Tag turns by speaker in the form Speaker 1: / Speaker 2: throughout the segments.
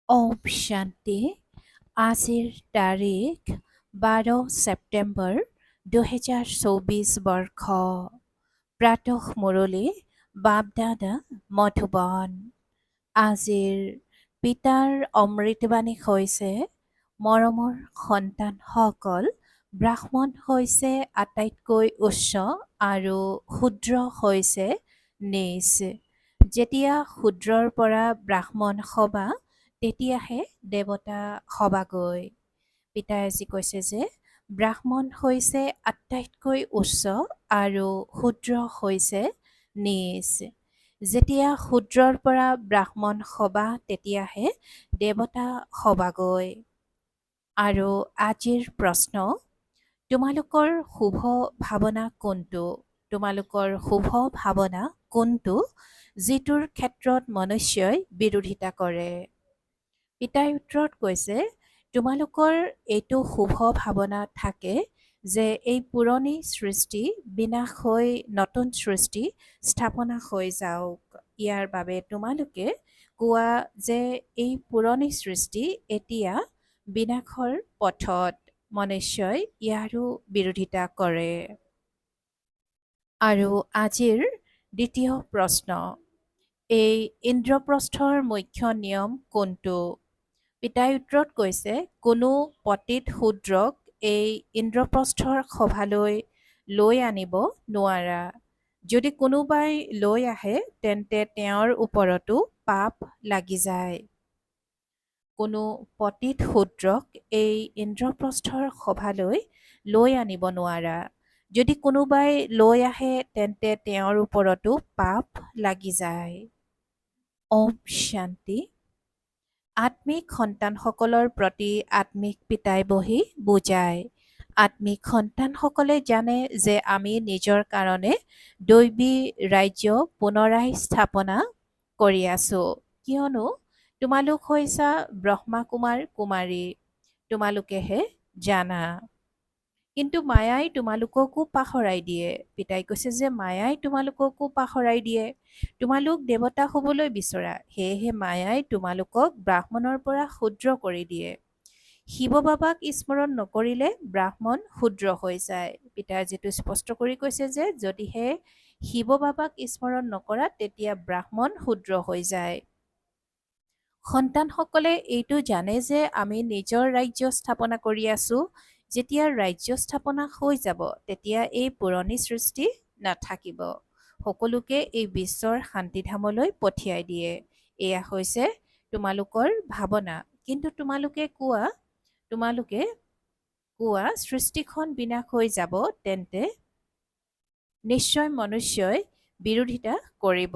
Speaker 1: ওম শান্তি। আজিৰ তাৰিখ 12 ছেপ্টেম্বৰ 2024 বৰ্ষ। প্ৰাতঃ মুৰলী বাপদাদা মধুবন। আজিৰ পিতাৰ অমৃতবাণী হৈছে, মৰমৰ সন্তানসকল, ব্ৰাহ্মণ হৈছে আটাইতকৈ উচ্চ আৰু শূদ্ৰ হৈছে নিচ। যেতিয়া শূদ্ৰৰ পৰা ব্ৰাহ্মণ হবা, তেতিয়াহে দেৱতা হবাগৈ। পিতাই আজি কৈছে যে ব্ৰাহ্মণ হৈছে আটাইতকৈ উচ্চ আৰু শূদ্ৰ হৈছে নিচ। যেতিয়া শূদ্ৰৰ পৰা ব্ৰাহ্মণ হবা, তেতিয়াহে দেৱতা হবাগৈ। আৰু আজিৰ প্ৰশ্ন, তোমালোকৰ শুভ ভাৱনা কোনটো? তোমালোকৰ শুভ ভাৱনা কোনটো যিটোৰ ক্ষেত্ৰত মনুষ্যই বিৰোধিতা কৰে? পিতাই উত্তৰত কৈছে, তোমালোকৰ এইটো শুভ ভাৱনা থাকে যে এই পুৰণি সৃষ্টি বিনাশ হৈ নতুন সৃষ্টি স্থাপনা হৈ যাওক। ইয়াৰ বাবে তোমালোকে কোৱা যে এই পুৰণি সৃষ্টি এতিয়া বিনাশৰ পথত। মনুষ্যই ইয়াৰো বিৰোধিতা কৰে। আৰু আজিৰ দ্বিতীয় প্ৰশ্ন, এই ইন্দ্ৰপ্ৰস্থৰ মুখ্য নিয়ম কোনটো? পিতাই উত্তৰত কৈছে, কোনো পতিত শূদ্ৰক এই ইন্দ্ৰপ্ৰস্থৰ সভালৈ লৈ আনিব নোৱাৰা। যদি কোনোবাই লৈ আহে, তেন্তে তেওঁৰ ওপৰতো পাপ লাগি যায়। কোনো পতিত শূদ্ৰক এই ইন্দ্ৰপ্ৰস্থৰ সভালৈ লৈ আনিব নোৱাৰা। যদি কোনোবাই লৈ আহে, তেন্তে তেওঁৰ ওপৰতো পাপ লাগি যায়। ওম শান্তি। আত্মিক সন্তানসকলৰ প্ৰতি আত্মিক পিতাই বহি বুজায়। আত্মিক সন্তানসকলে জানে যে আমি নিজৰ কাৰণে দৈবী ৰাজ্য পুনৰাই স্থাপনা কৰি আছো, কিয়নো তোমালোক হৈছা ব্ৰহ্মা কুমাৰ কুমাৰী। তোমালোকেহে জানা। কিন্তু মায়াই তোমালোককো পাহৰাই দিয়ে। পিতাই কৈছে যে মায়াই তোমালোককো পাহৰাই দিয়ে। তোমালোক দেৱতা হ'বলৈ বিচৰা, সেয়েহে মায়াই তোমালোকক ব্ৰাহ্মণৰ পৰা শূদ্ৰ কৰি দিয়ে। শিৱ বাবাক স্মৰণ নকৰিলে ব্ৰাহ্মণ শূদ্ৰ হৈ যায়। পিতাই যিটো স্পষ্ট কৰি কৈছে যে যদিহে শিৱ বাবাক স্মৰণ নকৰা, তেতিয়া ব্ৰাহ্মণ শূদ্ৰ হৈ যায়। সন্তানসকলে এইটো জানে যে আমি নিজৰ ৰাজ্য স্থাপনা কৰি আছো। যেতিয়া ৰাজ্য স্থাপনা হৈ যাব, তেতিয়া এই পুৰণি সৃষ্টি নাথাকিব। সকলোকে এই বিশ্বৰ শান্তিধামলৈ পঠিয়াই দিয়ে। এয়া হৈছে তোমালোকৰ ভাৱনা। কিন্তু তোমালোকে কোৱা সৃষ্টিখন বিনাশ হৈ যাব, তেন্তে নিশ্চয় মনুষ্যই বিৰোধিতা কৰিব।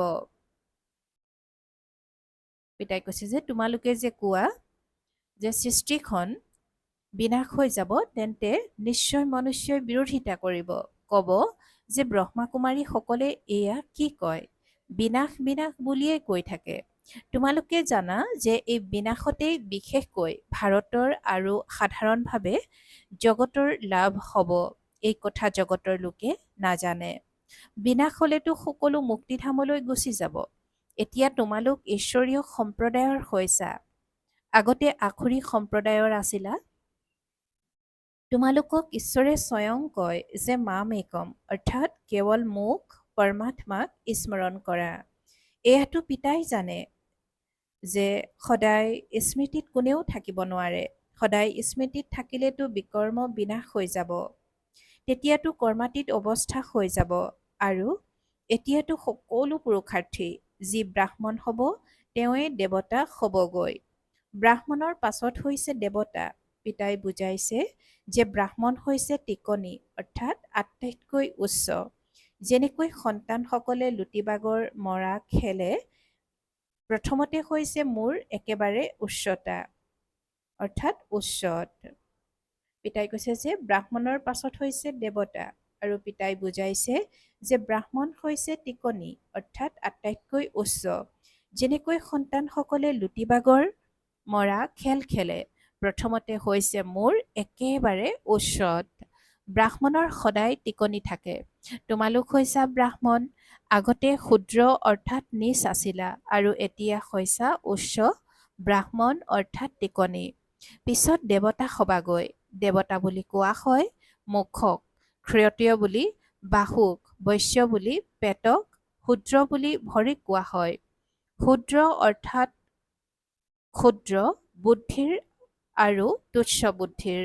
Speaker 1: পিতাই কৈছে যে তোমালোকে যে কোৱা যে সৃষ্টিখন বিনাশ হৈ যাব, তেন্তে নিশ্চয় মনুষ্যই বিৰোধিতা কৰিব। ক'ব যে ব্ৰহ্মাকুমাৰীসকলে এয়া কি কয়, বিনাশ বিনাশ বুলিয়েই কৈ থাকে। তোমালোকে জানা যে এই বিনাশতেই বিশেষকৈ ভাৰতৰ আৰু সাধাৰণভাৱে জগতৰ লাভ হ'ব। এই কথা জগতৰ লোকে নাজানে। বিনাশ হ'লেতো সকলো মুক্তিধামলৈ গুচি যাব। এতিয়া তোমালোক ঈশ্বৰীয় সম্প্ৰদায়ৰ হৈছা। আগতে আখুৰী সম্প্ৰদায়ৰ আছিলা। তোমালোকক ঈশ্বৰে স্বয়ং কয় যে মাম একম, অৰ্থাৎ কেৱল মোক পৰমাত্মাক স্মৰণ কৰা। এয়াতো পিতাই জানে যে সদায় স্মৃতিত কোনেও থাকিব নোৱাৰে। সদায় স্মৃতিত থাকিলেতো বিকৰ্ম বিনাশ হৈ যাব। তেতিয়াতো কৰ্মাতীত অৱস্থা হৈ যাব। আৰু এতিয়াতো সকলো পুৰুষাৰ্থী যি ব্ৰাহ্মণ হ'ব, তেওঁৱে দেৱতা হ'বগৈ। ব্ৰাহ্মণৰ পাছত হৈছে দেৱতা। পিতাই বুজাইছে যে ব্ৰাহ্মণ হৈছে টিকনি, অৰ্থাৎ আটাইতকৈ উচ্চ। যেনেকৈ সন্তানসকলে লুটিবাগৰ মৰা খেলে, প্ৰথমতে হৈছে মোৰ একেবাৰে উচ্চতা, অৰ্থাৎ উচ্চত। পিতাই কৈছে যে ব্ৰাহ্মণৰ পাছত হৈছে দেৱতা। আৰু পিতাই বুজাইছে যে ব্ৰাহ্মণ হৈছে টিকনি, অৰ্থাৎ আটাইতকৈ উচ্চ। যেনেকৈ সন্তানসকলে লুটিবাগৰ মৰা খেল খেলে, প্ৰথমতে হৈছে মোৰ একেবাৰে উচ্চত। ব্ৰাহ্মণৰ সদায় টিকনি থাকে। তোমালোক হৈছা ব্ৰাহ্মণ। আগতে শূদ্ৰ অৰ্থাৎ নিচ আছিলা, আৰু এতিয়া হৈছা উচ্চ ব্ৰাহ্মণ অৰ্থাৎ টিকনি। পিছত দেৱতা সবাগৈ। দেৱতা বুলি কোৱা হয় মুখক, ক্ষত্ৰিয় বুলি বাহুক, বৈশ্য বুলি পেটক, শূদ্ৰ বুলি ভৰিক কোৱা হয়। শূদ্ৰ অৰ্থাৎ ক্ষুদ্ৰ বুদ্ধিৰ আৰু তুচ্ছ বুদ্ধিৰ।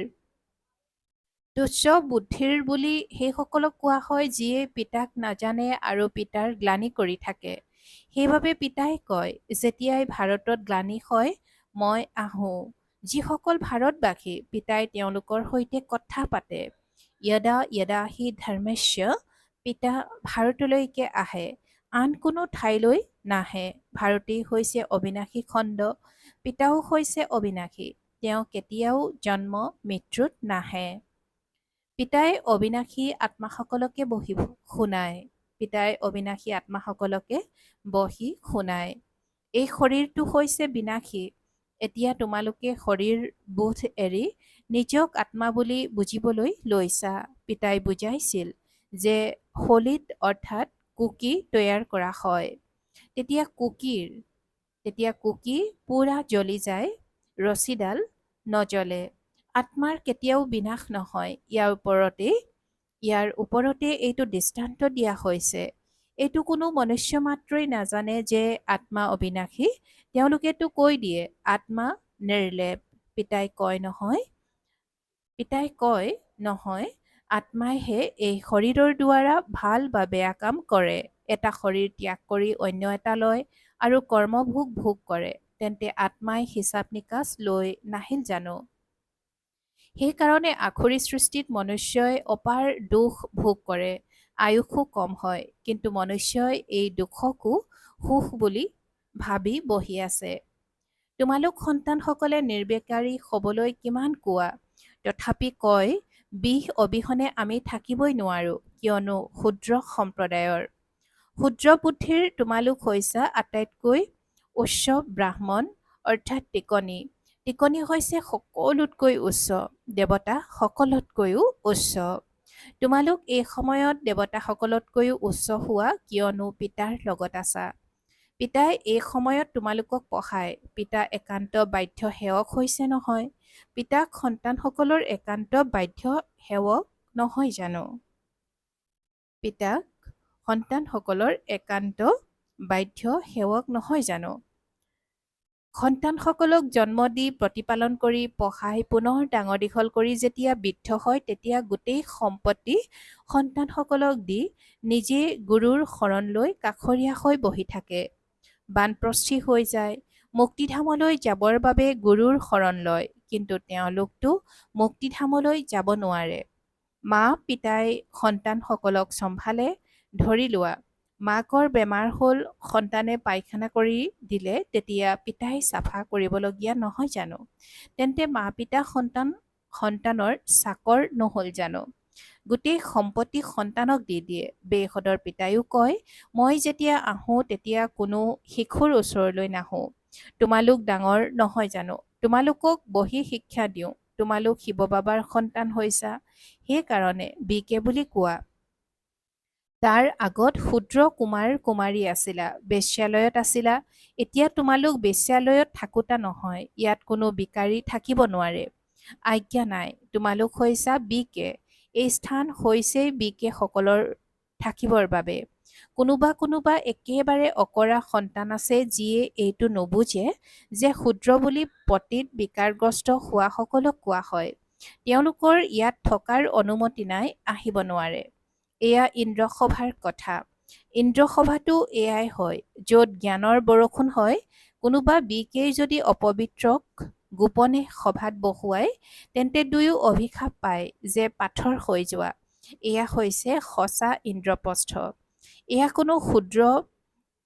Speaker 1: তুচ্ছ বুদ্ধিৰ বুলি সেইসকলক কোৱা হয় যিয়ে পিতাক নাজানে আৰু পিতাৰ গ্লানি কৰি থাকে। সেইবাবে পিতাই কয়, যেতিয়াই ভাৰতত গ্লানি হয় মই আহোঁ। যিসকল ভাৰতবাসী, পিতাই তেওঁলোকৰ সৈতে কথা পাতে। য়দা য়দা হি ধৰ্মস্য, পিতা ভাৰতলৈকে আহে, আন কোনো ঠাইলৈ নাহে। ভাৰতেই হৈছে অবিনাশী খণ্ড, পিতাও হৈছে অবিনাশী, তেওঁ কেতিয়াও জন্ম মৃত্যুত নাহে। পিতাই অবিনাশী আত্মাসকলকে বহি শুনায়। পিতাই অবিনাশী আত্মাসকলকে বহি শুনায়। এই শৰীৰটো হৈছে বিনাশী। এতিয়া তোমালোকে শৰীৰ বোধ এৰি নিজক আত্মা বুলি বুজিবলৈ লৈছা। পিতাই বুজাইছিল যে সলিত অৰ্থাৎ কুকি তৈয়াৰ কৰা হয়। তেতিয়া কুকি পুৰা জ্বলি যায়, ৰছীডাল নজ্বলে। আত্মাৰ কেতিয়াও বিনাশ নহয়। ইয়াৰ ওপৰতে এইটো দৃষ্টান্ত দিয়া হৈছে। এইটো কোনো মনুষ্য মাত্ৰই নাজানে যে আত্মা অবিনাশী। তেওঁলোকেতো কৈ দিয়ে আত্মা নিৰ্লেপ। পিতাই কয় নহয়, আত্মাইহে এই শৰীৰৰ দ্বাৰা ভাল বা বেয়া কাম কৰে। এটা শৰীৰ ত্যাগ কৰি অন্য এটা লয় আৰু কৰ্মভোগ ভোগ কৰে, তেন্তে আত্মাই হিচাপ নিকাচ লৈ নাহিল জানো? সেইকাৰণে আখৰি সৃষ্টিত মনুষ্যই অপাৰ দুখ ভোগ কৰে, আয়ুসো কম হয়। কিন্তু মনুষ্যই এই দুখকো সুখ বুলি ভাবি বহি আছে। তোমালোক সন্তানসকলে নিৰ্বিকাৰী হ'বলৈ কিমান কোৱা, তথাপি কয় বিহ অবিহনে আমি থাকিবই নোৱাৰো, কিয়নো শূদ্ৰ সম্প্ৰদায়ৰ। শূদ্ৰ বুদ্ধিৰ তোমালোক হৈছা আটাইতকৈ উচ্চ ব্ৰাহ্মণ অৰ্থাৎ টিকনি। টিকনি হৈছে সকলোতকৈ উচ্চ, দেৱতা সকলোতকৈও উচ্চ। তোমালোক এই সময়ত দেৱতাসকলতকৈও উচ্চ হোৱা, কিয়নো পিতাৰ লগত আছা। পিতাই এই সময়ত তোমালোকক পঢ়ায়। পিতা একান্ত বাধ্য সেৱক হৈছে নহয়। পিতাক সন্তানসকলৰ একান্ত বাধ্য সেৱক নহয় জানো? পিতাক সন্তানসকলৰ একান্ত বাধ্য সেৱক নহয় জানো? সন্তানসকলক জন্ম দি প্ৰতিপালন কৰি পঢ়াই পুনৰ ডাঙৰ দীঘল কৰি যেতিয়া বৃদ্ধ হয়, তেতিয়া গোটেই সম্পত্তি সন্তানসকলক দি নিজে গুৰুৰ শৰণ লৈ কাষৰীয়া হৈ বহি থাকে। বানপ্ৰস্থী হৈ যায়, মুক্তিধামলৈ যাবৰ বাবে গুৰুৰ শৰণ লয়, কিন্তু তেওঁলোকতো মুক্তিধামলৈ যাব নোৱাৰে। মা পিতাই সন্তানসকলক চম্ভালে। ধৰি লোৱা মাকৰ বেমাৰ হ'ল, সন্তানে পায়খানা কৰি দিলে, তেতিয়া পিতাই চাফা কৰিবলগীয়া নহয় জানো? তেন্তে মা পিতা সন্তানৰ চাকৰ নহ'ল জানো? গোটেই সম্পত্তি সন্তানক দি দিয়ে। বেইসদৰ পিতায়ো কয়, মই যেতিয়া আহোঁ তেতিয়া কোনো শিশুৰ ওচৰলৈ নাহোঁ। তোমালোক ডাঙৰ নহয় জানো? তোমালোকক বহি শিক্ষা দিওঁ। তোমালোক শিৱ বাবাৰ সন্তান হৈছা, সেইকাৰণে বিকে বুলি কোৱা। তাৰ আগত শূদ্ৰ কুমাৰ কুমাৰী আছিলা, বেশ্যালয়ত আছিলা। এতিয়া তোমালোক বেশ্যালয়ত থাকোতা নহয়। ইয়াত কোনো বিকাৰী থাকিব নোৱাৰে। আজ্ঞা নাই। তোমালোক হৈছা বিকে। এই স্থান হৈছেই বিকে সকলৰ থাকিবৰ বাবে। কোনোবা একেবাৰে অকৰা সন্তান আছে যিয়ে এইটো নুবুজে যে শূদ্ৰ বুলি পতিত বিকাৰগ্ৰস্ত হোৱা সকলক কোৱা হয়। তেওঁলোকৰ ইয়াত থকাৰ অনুমতি নাই, আহিব নোৱাৰে। এয়া ইন্দ্ৰসভাৰ কথা। ইন্দ্ৰসভাটো এয়াই হয়, য'ত জ্ঞানৰ বৰষুণ হয়। কোনোবা বিকেই যদি অপবিত্ৰক গোপনে সভাত বহুৱায়, তেন্তে দুয়ো অভিশাপ পায় যে পাথৰ হৈ যোৱা। এয়া হৈছে সঁচা ইন্দ্ৰপ্ৰস্থ। এয়া কোনো শূদ্ৰ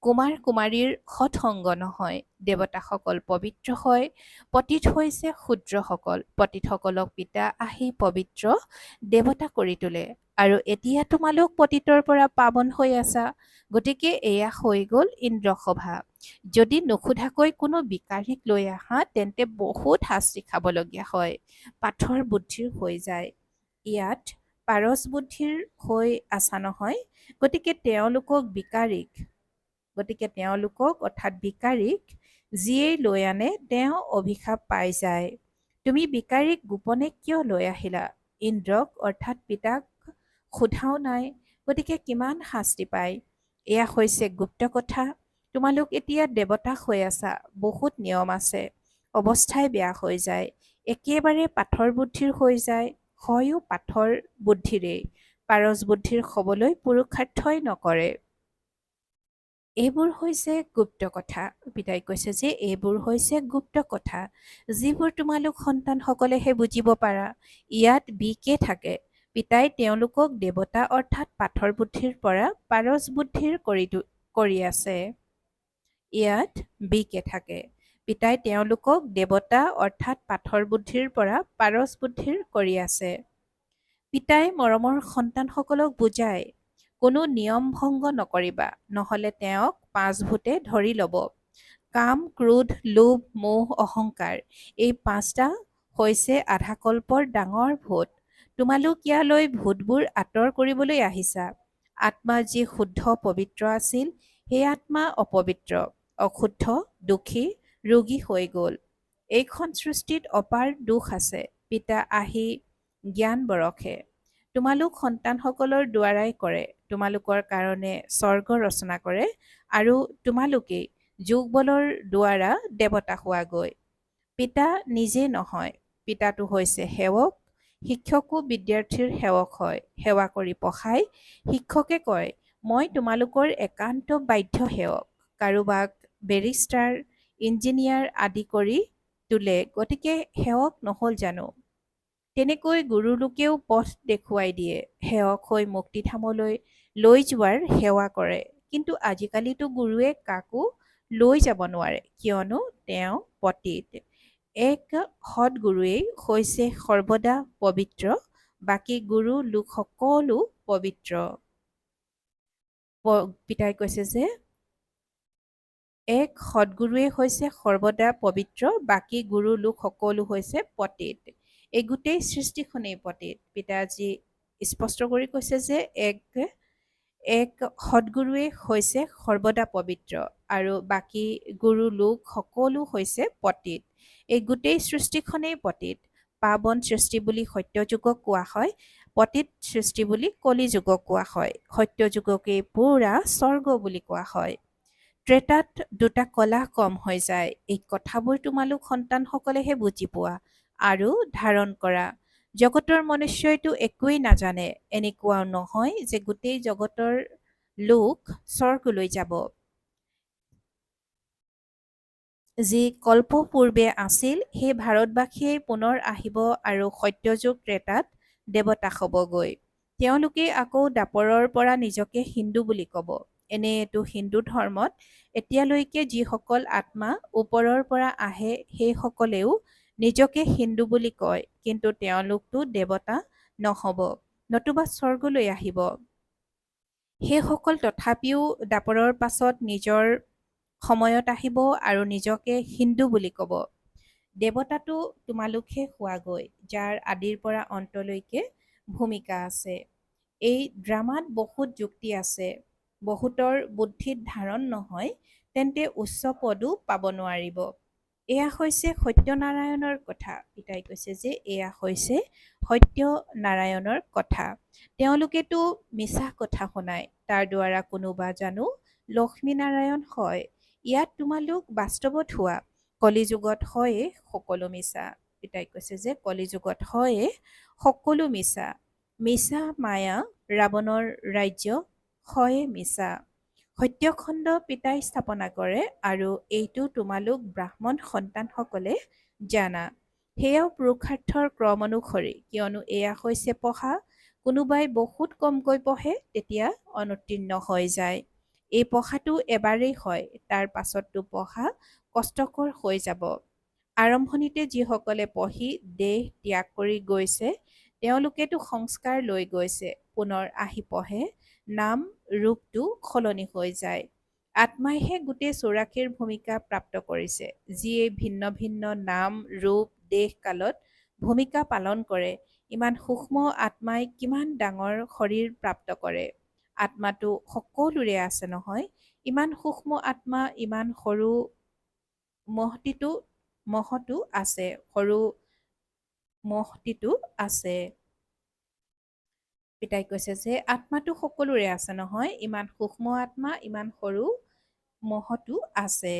Speaker 1: কুমাৰ কুমাৰীৰ সৎসংগ নহয়। দেৱতাসকল পবিত্ৰ হয়, পতিত হৈছে শূদ্ৰসকল। পতিতসকলক পিতা আহি পবিত্ৰ দেৱতা কৰি তোলে। আৰু এতিয়া তোমালোক পতিতৰ পৰা পাৱন হৈ আছা। গতিকে এয়া হৈ গ'ল ইন্দ্ৰসভা। যদি নুসুধাকৈ কোনো বিকাৰীক লৈ আহা, তেন্তে বহুত শাস্তি খাবলগীয়া হয়। পাথৰ বুদ্ধিৰ হৈ যায়। ইয়াত পাৰস বুদ্ধিৰ হৈ আছা নহয়। গতিকে তেওঁলোকক অৰ্থাৎ বিকাৰীক যিয়েই লৈ আনে তেওঁ অভিশাপ পাই যায়। তুমি বিকাৰীক গোপনে কিয় লৈ আহিলা? ইন্দ্ৰক অৰ্থাৎ পিতাক সোধাও নাই, গতিকে কিমান শাস্তি পায়? এয়া হৈছে গুপ্ত কথা। তোমালোক এতিয়া দেৱতা হৈ আছা, বহুত নিয়ম আছে। অৱস্থাই বেয়া হৈ যায়, একেবাৰে পাথৰ বুদ্ধিৰ হৈ যায়, হয়ো পাথৰ বুদ্ধিৰেই। পাৰস বুদ্ধিৰ হ'বলৈ পুৰুষাৰ্থই নকৰে। এইবোৰ হৈছে গুপ্ত কথা। পিতাই কৈছে যে এইবোৰ হৈছে গুপ্ত কথা, যিবোৰ তোমালোক সন্তানসকলেহে বুজিব পাৰা। ইয়াত বিকে থাকে। পিতাই তেওঁলোকক দেৱতা অৰ্থাৎ পাথৰ বুদ্ধিৰ পৰা পাৰস বুদ্ধিৰ কৰি আছে। ইয়াত বিকে থাকে। পিতাই তেওঁলোকক দেৱতা অৰ্থাৎ পাথৰ বুদ্ধিৰ পৰা পাৰস বুদ্ধিৰ কৰি আছে। পিতাই মৰমৰ সন্তানসকলক বুজায়, কোনো নিয়ম ভংগ নকৰিবা, নহ'লে তেওঁক পাঁচভূতে ধৰি ল'ব। কাম, ক্ৰোধ, লোভ, মোহ, অহংকাৰ, এই পাঁচটা হৈছে আধাকল্পৰ ডাঙৰ ভূত। তোমালোক ইয়ালৈ ভূতবোৰ আঁতৰ কৰিবলৈ আহিছা। আত্মা যি শুদ্ধ পবিত্ৰ আছিল, সেই আত্মা অপবিত্ৰ, অশুদ্ধ, দুখী, ৰোগী হৈ গ'ল। এইখন সৃষ্টিত অপাৰ দোষ আছে। পিতা আহি জ্ঞান বৰষে। তোমালোক সন্তানসকলৰ দ্বাৰাই কৰে। তোমালোকৰ কাৰণে স্বৰ্গ ৰচনা কৰে আৰু তোমালোকেই যোগবলৰ দ্বাৰা দেৱতা হোৱাগৈ। পিতা নিজে নহয়, পিতাটো হৈছে সেৱক। শিক্ষকো বিদ্যাৰ্থীৰ সেৱক হয়, সেৱা কৰি পঢ়াই। শিক্ষকে কয়, মই তোমালোকৰ একান্ত বাধ্য সেৱক। কাৰোবাক বেৰিষ্টাৰ, ইঞ্জিনিয়াৰ আদি কৰি তোলে, গতিকে সেৱক নহ'ল জানো? তেনেকৈ গুৰুলোকেও পথ দেখুৱাই দিয়ে, সেৱক হৈ মুক্তিধামলৈ লৈ যোৱাৰ সেৱা কৰে। কিন্তু আজিকালিতো গুৰুৱে কাকো লৈ যাব নোৱাৰে, কিয়নো তেওঁ পতিত। এক সৎগুৰুৱেই হৈছে সৰ্বদা পবিত্ৰ, বাকী গুৰু লোক সকলো পবিত্ৰ। পিতাই কৈছে যে এক সৎগুৰুৱে হৈছে সৰ্বদা পবিত্ৰ, বাকী গুৰু লোক সকলো হৈছে পতিত। এই গোটেই সৃষ্টিখনেই পতিত। পিতাই আজি স্পষ্ট কৰি কৈছে যে এক সৎগুৰুৱে হৈছে সৰ্বদা পবিত্ৰ আৰু বাকী গুৰু লোক সকলো হৈছে পতিত। এই গোটেই সৃষ্টিখনেই পতিত। পাৱন সৃষ্টি বুলি সত্য যুগক কোৱা হয়, পতিত সৃষ্টি বুলি কলি যুগক কোৱা হয়। সত্য যুগকেই পুৰা স্বৰ্গ বুলি কোৱা হয়। ত্ৰেতাত দুটা কলা কম হৈ যায়। এই কথাবোৰ তোমালোক সন্তানসকলেহে বুজি পোৱা আৰু ধাৰণ কৰা। জগতৰ মনুষ্যইতো একোৱেই নাজানে। এনেকুৱাও নহয় যে গোটেই জগতৰ লোক স্বৰ্গলৈ যাব। যি কল্প পূৰ্বে আছিল, সেই ভাৰতবাসীয়ে পুনৰ আহিব আৰু সত্যযুগ ত্ৰেতাত দেৱতা হ'বগৈ। তেওঁলোকে আকৌ দাপৰৰ পৰা নিজকে হিন্দু বুলি ক'ব। এনেয়েতো হিন্দু ধৰ্মত এতিয়ালৈকে যিসকল আত্মা ওপৰৰ পৰা আহে, সেইসকলেও নিজকে হিন্দু বুলি কয়, কিন্তু তেওঁলোকতো দেৱতা নহ'ব, নতুবা স্বৰ্গলৈ আহিব। সেইসকল তথাপিও দাপৰৰ পাছত নিজৰ সময়ত আহিব আৰু নিজকে হিন্দু বুলি ক'ব। দেৱতাটো তোমালোকহে হোৱাগৈ, যাৰ আদিৰ পৰা অন্তলৈকে ভূমিকা আছে। এই ড্ৰামাত বহুত যুক্তি আছে। বহুতৰ বুদ্ধিত ধাৰণ নহয়, তেন্তে উচ্চ পদো পাব নোৱাৰিব। এয়া হৈছে সত্যনাৰায়ণৰ কথা। পিতাই কৈছে যে এয়া হৈছে সত্যনাৰায়ণৰ কথা। তেওঁলোকেতো মিছা কথা শুনায়, তাৰ দ্বাৰা কোনোবা জানো লক্ষ্মীনাৰায়ণ হয়। ইয়াত তোমালোক বাস্তৱত হোৱা। কলিযুগত হয়ে সকলো মিছা। পিতাই কৈছে যে কলিযুগত হয়ে সকলো মিছা। মিছা মায়া ৰাৱণৰ ৰাজ্য হয়ে মিছা। সত্যখণ্ড পিতাই স্থাপনা কৰে আৰু এইটো তোমালোক ব্ৰাহ্মণ সন্তানসকলে জানা। সেয়াও পুৰুষাৰ্থৰ ক্ৰম অনুসৰি, কিয়নো এয়া হৈছে পঢ়া। কোনোবাই বহুত কমকৈ পঢ়ে, তেতিয়া অনুত্তীৰ্ণ হৈ যায়। এই পঢ়াটো এবাৰেই হয়, তাৰ পাছততো পঢ়া কষ্টকৰ হৈ যাব। আৰম্ভণিতে যিসকলে পঢ়ি দেহ ত্যাগ কৰি গৈছে, তেওঁলোকেতো সংস্কাৰ লৈ গৈছে, পুনৰ আহি পঢ়ে, নাম ৰূপটো সলনি হৈ যায়। আত্মাইহে গোটেই চৌৰাশীৰ ভূমিকা প্ৰাপ্ত কৰিছে, যিয়ে ভিন্ন ভিন্ন নাম ৰূপ দেশ কালত ভূমিকা পালন কৰে। ইমান সূক্ষ্ম আত্মাই কিমান ডাঙৰ শৰীৰ প্ৰাপ্ত কৰে। আত্মাটো সকলোৰে আছে নহয়। ইমান সূক্ষ্ম আত্মা ইমান সৰু মহটিটো মহটো আছে, সৰু মহটিটো আছে। পিতাই কৈছে যে আত্মাটো সকলোৰে আছে নহয়, ইমান সূক্ষ্ম আত্মা, ইমান সৰু মহটো আছে।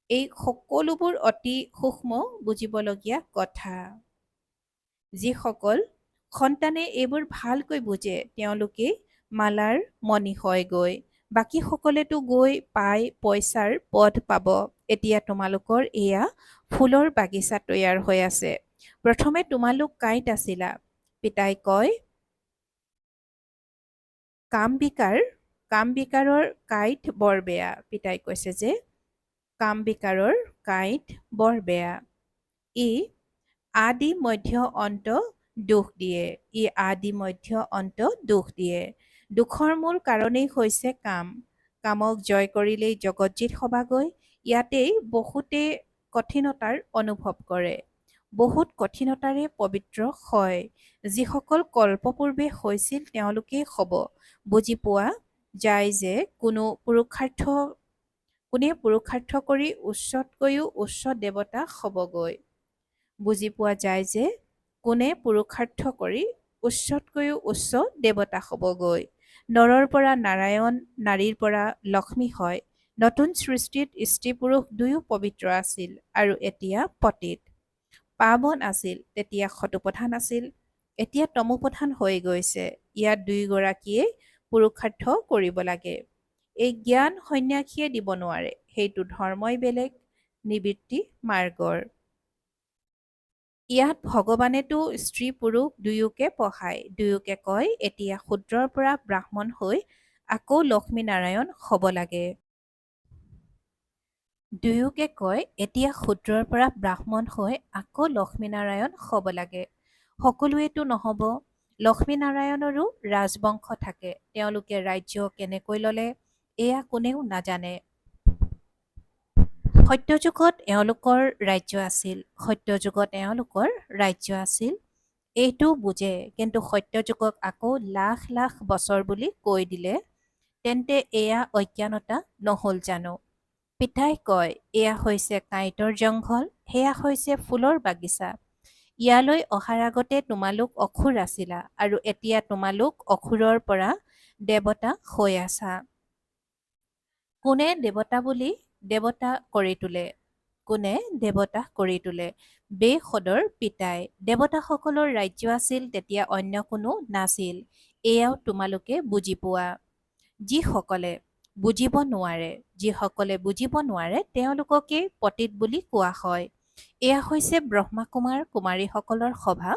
Speaker 1: এই সকলোবোৰ অতি সূক্ষ্ম বুজিবলগীয়া কথা। যিসকল সন্তানে এইবোৰ ভালকৈ বুজে তেওঁলোকেই মালাৰ মণি হয়গৈ। বাকীসকলেতো গৈ পাই পইচাৰ পদ পাব। এতিয়া তোমালোকৰ এয়া ফুলৰ বাগিচা তৈয়াৰ হৈ আছে। প্ৰথমে তোমালোক কাঁইট আছিলা। পিতাই কয়, কাম বিকাৰৰ কাঁইট বৰ বেয়া। পিতাই কৈছে যে কাম-বিকাৰৰ কাঁইট বৰ বেয়া। ই আদি মধ্য অন্ত দুখ দিয়ে। ই আদি মধ্য অন্ত দুখ দিয়ে। দুখৰ মূল কাৰণেই হৈছে কাম। কামক জয় কৰিলেই জগতজিত হবাগৈ। ইয়াতেই বহুতে কঠিনতাৰ অনুভৱ কৰে। বহুত কঠিনতাৰে পবিত্ৰ হয়। যিসকল কল্পপূৰ্বে হৈছিল তেওঁলোকেই হব। বুজি পোৱা যায় যে কোনে পুৰুষাৰ্থ কৰি উচ্চতকৈও উচ্চ দেৱতা হবগৈ। বুজি পোৱা যায় যে কোনে পুৰুষাৰ্থ কৰি উচ্চতকৈও উচ্চ দেৱতা হবগৈ। নৰৰ পৰা নাৰায়ণ, নাৰীৰ পৰা লক্ষ্মী হয়। নতুন সৃষ্টিত স্ত্ৰী পুৰুষ দুয়ো পবিত্ৰ আছিল আৰু এতিয়া পতিত। পাৱন আছিল, তেতিয়া শতপ্ৰধান আছিল, এতিয়া তমোপ্ৰধান হৈ গৈছে। ইয়াত দুয়োগৰাকীয়ে পুৰুষাৰ্থ কৰিব লাগে। এই জ্ঞান সন্ন্যাসীয়ে দিব নোৱাৰে। সেইটো ধৰ্মই বেলেগ, নিবৃত্তি মাৰ্গৰ। ইয়াত ভগৱানেতো স্ত্ৰী পুৰুষ দুয়োকে পঢ়ায়। দুয়োকে কয় এতিয়া শূদ্ৰৰ পৰা ব্ৰাহ্মণ হৈ আকৌ লক্ষ্মীনাৰায়ণ হব লাগে। দুয়োকে কয় এতিয়া শূদ্ৰৰ পৰা ব্ৰাহ্মণ হৈ আকৌ লক্ষ্মীনাৰায়ণ হব লাগে। সকলোৱেতো নহব। লক্ষ্মীনাৰায়ণৰো ৰাজবংশ থাকে। তেওঁলোকে ৰাজ্য কেনেকৈ ললে এয়া কোনেও নাজানে। সত্যযুগত এওঁলোকৰ ৰাজ্য আছিল। সত্যযুগত এওঁলোকৰ ৰাজ্য আছিল। এইটো বুজে, কিন্তু সত্যযুগক আকৌ লাখ লাখ বছৰ বুলি কৈ দিলে তেন্তে এয়া অজ্ঞানতা নহল জানো? পিতাই কয় এয়া হৈছে কাঁইটৰ জংঘল, সেয়া হৈছে ফুলৰ বাগিচা। ইয়ালৈ অহাৰ আগতে তোমালোক অসুৰ আছিলা আৰু এতিয়া তোমালোক অসুৰৰ পৰা দেৱতা হৈ আছা। কোনে দেৱতা বুলি দেৱতা কৰি তোলে? কোনে দেৱতা কৰি তোলে? বেসদৰ পিতাই। দেৱতাসকলৰ ৰাজ্য আছিল তেতিয়া অন্য কোনো নাছিল। এয়াও তোমালোকে বুজি পোৱা। যিসকলে বুজিব নোৱাৰে তেওঁলোককেই পতিত বুলি কোৱা হয়। এয়া হৈছে ব্ৰহ্মাকুমাৰ কুমাৰীসকলৰ সভা।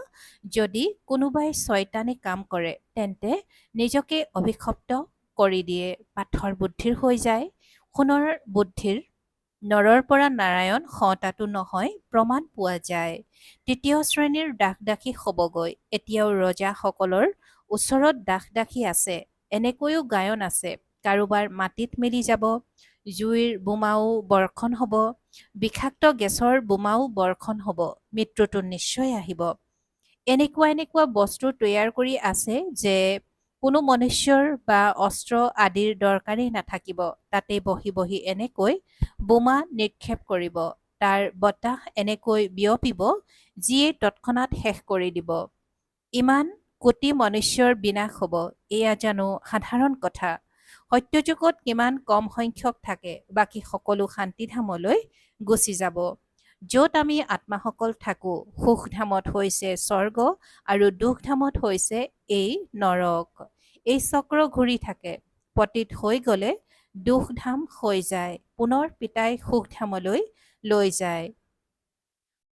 Speaker 1: যদি কোনোবাই ছয়তানী কাম কৰে তেন্তে নিজকে অভিশপ্ত কৰি দিয়ে। পাথৰ বুদ্ধিৰ হৈ যায়। সোণৰ বুদ্ধিৰ নৰৰ পৰা নাৰায়ণ হওঁতাতো নহয়, প্ৰমাণ পোৱা যায়। তৃতীয় শ্ৰেণীৰ দাস-দাসী হবগৈ। এতিয়াও ৰজাসকলৰ ওচৰত দাস-দাসী আছে। এনেকৈও গায়ন আছে। কাৰোবাৰ মাটিত মিলি যাব, জুইৰ বোমাও বৰ্ষণ হব, বিষাক্ত গেছৰ বোমাও বৰ্ষণ হব, মৃত্যুটো নিশ্চয় আহিব। এনেকুৱা বস্তু তৈয়াৰ কৰি আছে যে কোনো মনুষ্যৰ বা অস্ত্ৰ আদিৰ দৰকাৰেই নাথাকিব। তাতে বহি বহি এনেকৈ বোমা নিক্ষেপ কৰিব। তাৰ বতাহ এনেকৈ বিয়পিব যিয়ে তৎক্ষণাৎ শেষ কৰি দিব। ইমান কোটি মনুষ্যৰ বিনাশ হব, এয়া জানো সাধাৰণ কথা? সত্যযুগত কিমান কম সংখ্যক থাকে, বাকী সকলো শান্তিধামলৈ গুচি যাব। য'ত আমি আত্মাসকল থাকো, সুখধামত হৈছে স্বৰ্গ আৰু দুখধামত হৈছে এই নৰক। এই চক্ৰ ঘূৰি থাকে। পতিত হৈ গলে দুখধাম হৈ যায়, পুনৰ পিতাই সুখধামলৈ লৈ যায়।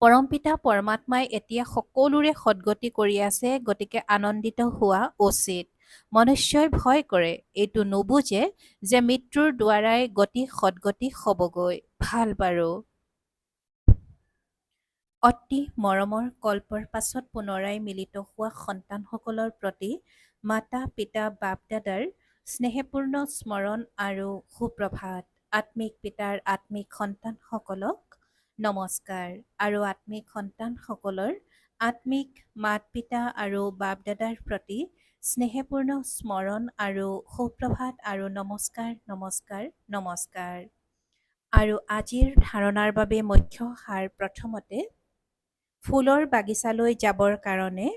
Speaker 1: পৰমপিতা পৰমাত্মাই এতিয়া সকলোৰে সদ্গতি কৰি আছে, গতিকে আনন্দিত হোৱা উচিত। মনুষ্যই ভয় কৰে, এইটো নুবুজে যে মৃত্যুৰ দ্বাৰাই গতি সদ্গতি হবগৈ। ভাল বাৰু। অতি মৰমৰ কল্পৰ পাছত পুনৰাই মিলিত হোৱা সন্তানসকলৰ প্ৰতি মাতা-পিতা বাপ-দাদাৰ স্নেহপূৰ্ণ স্মৰণ আৰু সুপ্ৰভাত। আত্মিক পিতাৰ আত্মিক সন্তানসকলক নমস্কাৰ আৰু আত্মিক সন্তানসকলৰ আত্মিক মাত-পিতা আৰু বাপ-দাদাৰ প্ৰতি স্নেহপূৰ্ণ স্মৰণ আৰু সুপ্ৰভাত আৰু নমস্কাৰ নমস্কাৰ নমস্কাৰ। আৰু আজিৰ ধাৰণাৰ বাবে মুখ্য সাৰ প্ৰথমতে ফুলৰ বাগিচালৈ যাবৰ কাৰণে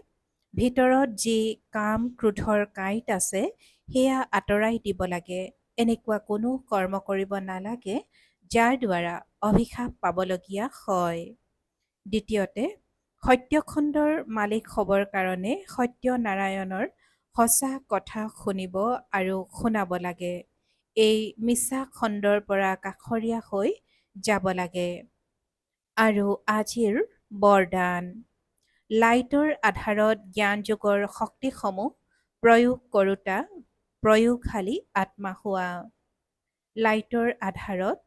Speaker 1: ভিতৰত যি কাম ক্ৰোধৰ কাঁইট আছে সেয়া আঁতৰাই দিব লাগে। এনেকুৱা কোনো কৰ্ম কৰিব নালাগে যাৰ দ্বাৰা অভিশাপ পাবলগীয়া হয়। দ্বিতীয়তে, সত্যখণ্ডৰ মালিক হ'বৰ কাৰণে সত্যনাৰায়ণৰ সঁচা কথা শুনিব আৰু শুনাব লাগে। এই মিছা খণ্ডৰ পৰা কাষৰীয়া হৈ যাব লাগে। আৰু আজিৰ বৰদান, লাইটৰ আধাৰত জ্ঞান যুগৰ শক্তিসমূহ প্ৰয়োগ কৰোঁতা প্ৰয়োগশালী আত্মা হোৱা। লাইটৰ আধাৰত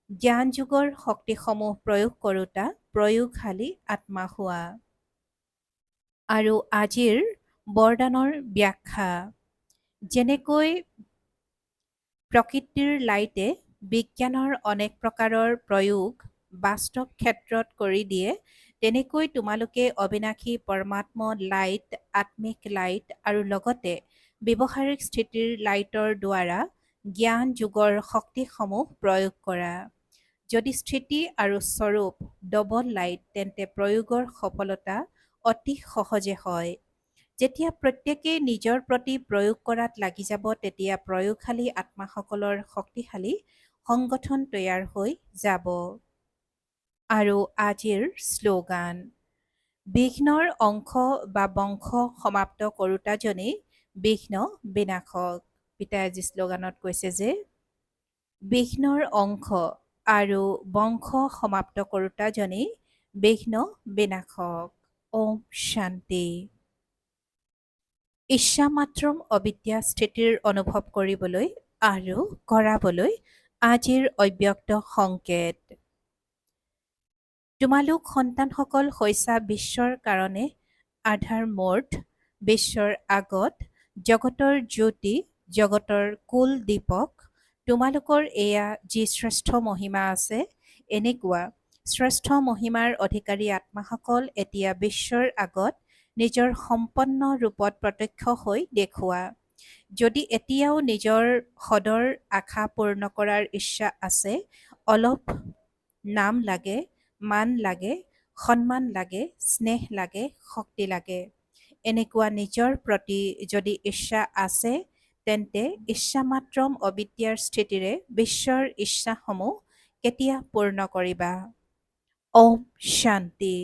Speaker 1: জ্ঞান যুগৰ শক্তিসমূহ প্ৰয়োগ কৰোঁতা প্ৰয়োগশালী আত্মা হোৱা। আৰু আজিৰ বৰদানৰ ব্যাখ্যা, যেনেকৈ প্ৰকৃতিৰ লাইটে বিজ্ঞানৰ অনেক প্ৰকাৰৰ প্ৰয়োগ বাস্তৱ ক্ষেত্ৰত কৰি দিয়ে, তেনেকৈ তোমালোকে অবিনাশী পৰমাত্ম লাইট, আত্মিক লাইট আৰু লগতে ব্যৱহাৰিক স্থিতিৰ লাইটৰ দ্বাৰা জ্ঞান যুগৰ শক্তিসমূহ প্ৰয়োগ কৰা। যদি স্থিতি আৰু স্বৰূপ ডবল লাইট, তেন্তে প্ৰয়োগৰ সফলতা অতি সহজে হয়। যেতিয়া প্ৰত্যেকেই নিজৰ প্ৰতি প্ৰয়োগ কৰাত লাগি যাব, তেতিয়া প্ৰয়োগশালী আত্মাসকলৰ শক্তিশালী সংগঠন তৈয়াৰ হৈ যাব। আৰু আজিৰ শ্লোগান, বিঘ্নৰ অংশ বা বংশ সমাপ্ত কৰোঁতাজনেই বিঘ্ন বিনাশক। পিতাই আজি শ্লোগানত কৈছে যে বিঘ্নৰ অংশ আৰু বংশ সমাপ্ত কৰোঁতাজনেই বিঘ্ন বিনাশক। ওম শান্তি। ইচ্ছামাত্ৰম অবিদ্যা স্থিতিৰ অনুভৱ কৰিবলৈ আৰু কৰাবলৈ আজিৰ অব্যক্ত সংকেত। তোমালোক সন্তানসকল হৈছা বিশ্বৰ কাৰণে আধাৰ মূৰ্ত, বিশ্বৰ আগত জগতৰ জ্যোতি, জগতৰ কুল দীপক। তোমালোকৰ এয়া যি শ্ৰেষ্ঠ মহিমা আছে, এনেকুৱা শ্ৰেষ্ঠ মহিমাৰ অধিকাৰী আত্মাসকল এতিয়া বিশ্বৰ আগত নিজৰ সম্পন্ন ৰূপত প্ৰত্যক্ষ হৈ দেখুওৱা। যদি এতিয়াও নিজৰ সদৰ আশা পূৰ্ণ কৰাৰ ইচ্ছা আছে, অলপ নাম লাগে, মান লাগে, সন্মান লাগে, স্নেহ লাগে, শক্তি লাগে, এনেকুৱা নিজৰ প্ৰতি যদি ইচ্ছা আছে, তেন্তে ইচ্ছামাত্ৰম অবিদ্যাৰ স্থিতিৰে বিশ্বৰ ইচ্ছাসমূহ কেতিয়া পূৰ্ণ কৰিবা? ওম শান্তি।